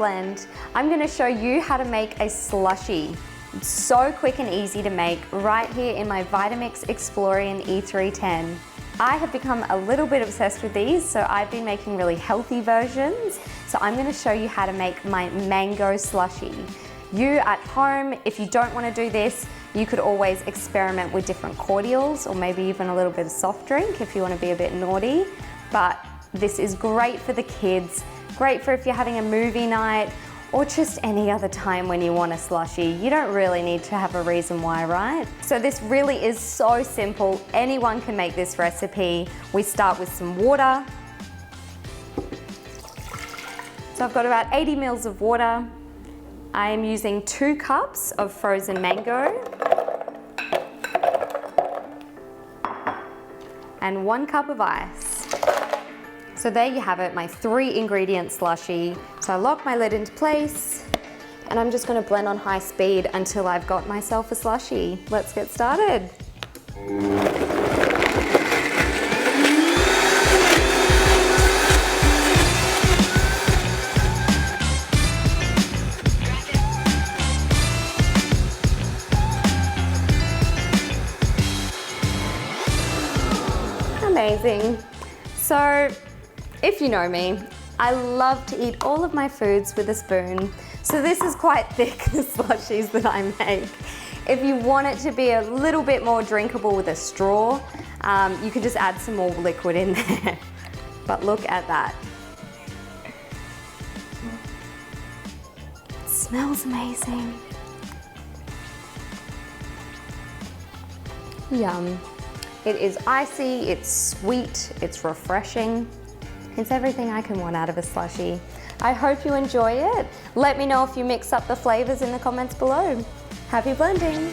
blend, I'm gonna show you how to make a slushie. It's so quick and easy to make right here in my Vitamix Explorean E310. I have become a little bit obsessed with these, so I've been making really healthy versions. So I'm gonna show you how to make my mango slushie. You at home, if you don't wanna do this, you could always experiment with different cordials or maybe even a little bit of soft drink if you wanna be a bit naughty. But this is great for the kids, great for if you're having a movie night or just any other time when you want a slushie. You don't really need to have a reason why, right? So this really is so simple. Anyone can make this recipe. We start with some water. So I've got about 80 mils of water. I am using 2 cups of frozen mango and 1 cup of ice. So there you have it, my 3 ingredient slushie. So I lock my lid into place and I'm just gonna blend on high speed until I've got myself a slushie. Let's get started. Amazing. So, if you know me, I love to eat all of my foods with a spoon. So this is quite thick, the slushies that I make. If you want it to be a little bit more drinkable with a straw, you could just add some more liquid in there. But look at that. It smells amazing. Yum. It is icy, it's sweet, it's refreshing. It's everything I can want out of a slushie. I hope you enjoy it. Let me know if you mix up the flavors in the comments below. Happy blending.